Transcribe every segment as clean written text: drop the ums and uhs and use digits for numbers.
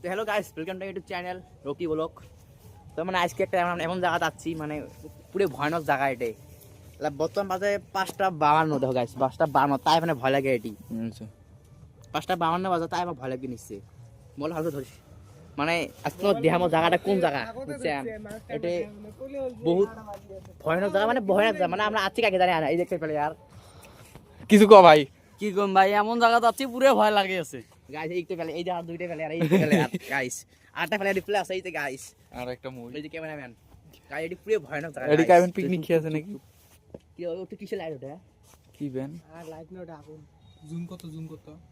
তো hello guys, welcome to YouTube channel Rocky blog. তো মানে আজকে একটা এমন জায়গা যাচ্ছি, মানে পুরো ভয়ানক জায়গা এটাই। বর্তমান বাজে 5:52, দেখো গাইস 5:52, তাই মানে ভয় লাগে এটি। 5:52 বাজে, তাই আমার ভয় লাগে নিচ্ছে বল হালকা ধরিস। মানে আজকে দেখামো জায়গাটা কোন জায়গা বুঝছেন, এটা বহুত ভয়ানক জায়গা, মানে ভয়ানক জায়গা, মানে আমরা আজকে কাকে জানি না। এই দেখতে পেলে আর কিছু কো ভাই, কি কম ভাই, এমন জায়গা যাচ্ছি পুরো ভয় লাগে আছে। গাইস এইতে পেলে, এই যে আর দুইটা পেলে, আর এইতে পেলে আর গাইস আটটা পেলে রিপ্লে আছে এইতে গাইস। আর একটা মুভি এই যে ক্যামেরাম্যান গাইস, এটি পুরো ভয়ানক জায়গা। এডি কাইবেন পিকনিক খেয়েছে নাকি? কি ওটা কিসে লাইট ওটা? কি বেন আর লাইট না, ওটা আগুন। জুম কত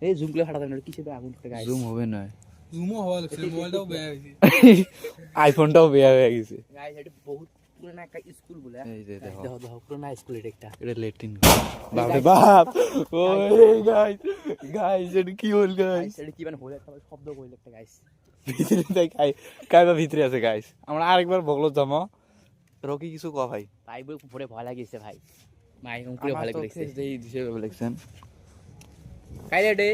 এই জুম করে ফাটা দেন, কিসে আগুন করে গাইস। জুম হবে না, জুমও হওয়া লাগছে, মোবাইলটাও বেয়া হইছে। আইফোনটাও বেয়া হয়ে গেছে। গাইস এটা বহুত পুরনো একটা স্কুল বলে। এই যে দেখো, দেখো দেখো পুরনো স্কুল এটা একটা। এটা লেট্রিন। বাপ রে বাপ, ওই গাইস গাইস এটা কি হল গাইস? গাইস এটা কি মানে হলো একটা শব্দ কইল একটা গাইস। ভিতরে তাই কাইবা ভিতরে আছে গাইস। আমরা আরেকবার বগলো জমা। রকি কিছু কো ভাই? ভাই পুরো ভয় লাগিছে ভাই। ভাই পুরো ভয় লাগিছে। এই দিছে বলেছেন কাই রে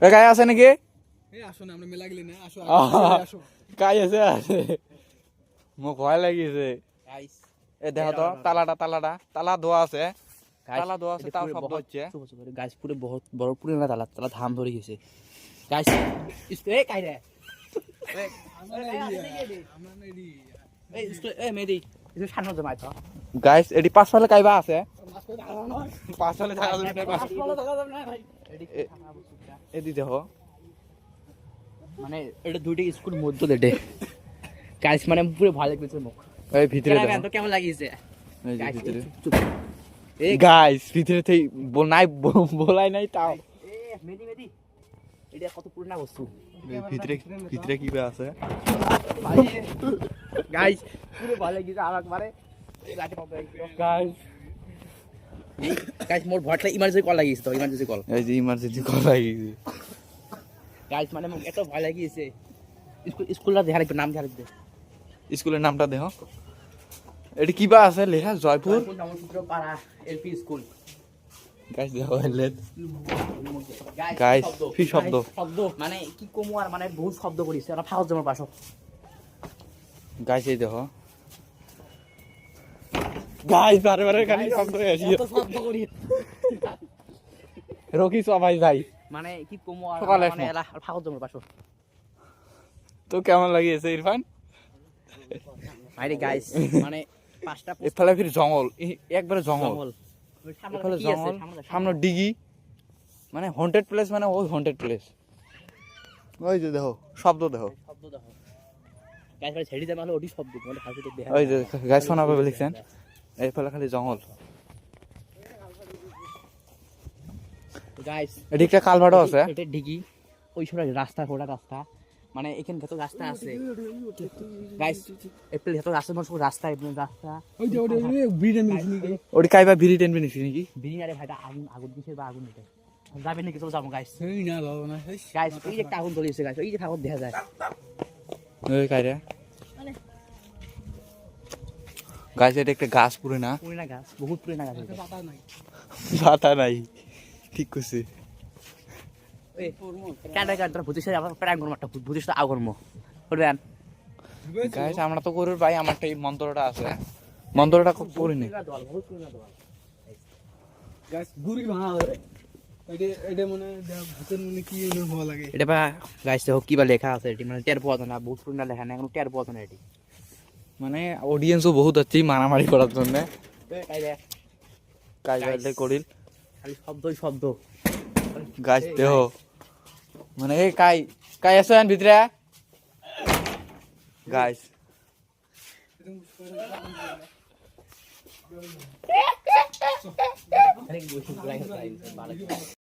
এ গায় আছে নাকি? এই আসো না, আমরা মেলা গেলি না, আসো আসো। কাই আছে আছে, মোক ভয় লাগিছে। গাইস এ দেখো তো, তালা দোয়া আছে, তালা দোয়া আছে, তাও শব্দ হচ্ছে। গাইস পুরো বহুত বড় পুরনো তালা ধাম ধরে গেছে গাইস। এ কাই রে আমরা রেডি। এই স্কুল এ মেদি এটা সামনে জমাই তো গাইস এডি পাঁচফালে কাইবা আছে, পাঁচফালে থাকা যাবে না। ভালো দেখা যাবে না ভাই। এদি দেখো, মানে এটা দুইটা স্কুল মধ্য দেটে গাইস, মানে পুরো ভয় লাগছে মুখ। এই ভিতরে ক্যামেরাম্যান দেখো, তো কেমন লাগিছে এই যে গাইস। ভিতরে চুপ এই গাইস ভিতরে থেকে নাই বলাই নাই তাও। এ মেদি এটা কত পুরনো বস্তু ভিতরে ভিতরে কিবা আছে গাইস, পুরো ভয় লাগিছে আমার একবারে। লাঠি পাবে গাইস। গাইস মোর ভয়টা ইমার্জেন্সি কল লাগিছে, তো ইমার্জেন্সি কল এই যে ইমার্জেন্সি কল লাগিছে গাইস, মানে মোক এত ভয় লাগিছে। স্কুলটা দেখা লাগবে, নাম দেখা লাগবে। স্কুলের নামটা দেখো, এটি কিবা আছে লেখা, জয়পুর নমস্কার পাড়া এলপি স্কুল। গাইস দেখো হেললেট গাইস, কি শব্দ শব্দ মানে কি কমু, আর মানে বহুত শব্দ করিছে আর ফাউজ জমার পাশো গাইস। এই দেখো গাইস, বারে খালি শব্দ হয়ে আসি। কত শব্দ করি রকি সবাই যাই, মানে কি কমু, আর সকালে মানে এলা ফাউজ জমার পাশো। তো কেমন লাগিয়েছে ইরফান? আরে গাইস মানে পাঁচটা এফালে ফির জঙ্গল, একবারে জঙ্গল, জঙ্গল এফালে জঙ্গল, সামনে ডিগি, মানে হন্টেড প্লেস, মানে ওই হন্টেড প্লেস। ওই যে দেখো শব্দ দেখো, শব্দ দেখো গাইস, মানে ছেড়ে দেমালে ওটি শব্দ মানে হাসি তো দেখা। ওই যে গাইস শোনাবে লিখছেন, এফালে খালি জঙ্গল। গাইস এটি একটা কালভার্টও আছে। এটা ডিগি, ওই সরে রাস্তা খোলা রাস্তা, মানে এখানে যত রাস্তা আছে গাইস, এপ্রিল যত রাস্তা মানে সব রাস্তা, এমনি রাস্তা। ওই যে ওটা ব্রিডেন মিশনি কে ওটি কাইবা ভিড়ি টেনবে নিছি নাকি? বিনিয়ারে ভাইটা আগুন আগুন কিসের বা আগুন এটা যাবেন নাকি? চল যাবো গাইস। এই না বাবা না, এই গাইস এই যে একটা আগুন জ্বলিয়েছে গাইস, এই যে ঠাকুর দেখা যায় ওই কাইরে গাছ, এটা একটা গাছ পুরে না, পুরোনো গাছ, বহুত পুরোনো গাছ এটা। পাতা নাই। পাতা নাই, ঠিক করছে। এই কাটা কাটা বুঝিস আবার প্র্যাঙ্ক করব, একটা বুঝিস তো আগরম করবেন গাইস আমরা তো করুর ভাই, আমারটা এই মন্ত্রটা আছে, মন্ত্রটা খুব পড়িনি। বহুত পুরোনো দোয়া গাছ গুড়ি ভাঙা ধরে। এটা মনে ভূতের মনে কি এনে হওয়া লাগে। এটা বা গাইস দেখো কি বা লেখা আছে, এটি মানে টের পাওয়া যায় না, বহুত পুরোনো লেখা না, এখন টের পাওয়া যায় না এটি। মানে অডিয়েন্সও বহুত আছে মারামারি করার জন্য। কাইরে কাজ বাইলে করিল খালি শব্দই শব্দ গাছ দেহ, মানে এই কাই কাই আছেন ভিতরে গাইস। আরে বসে গাইস ভালো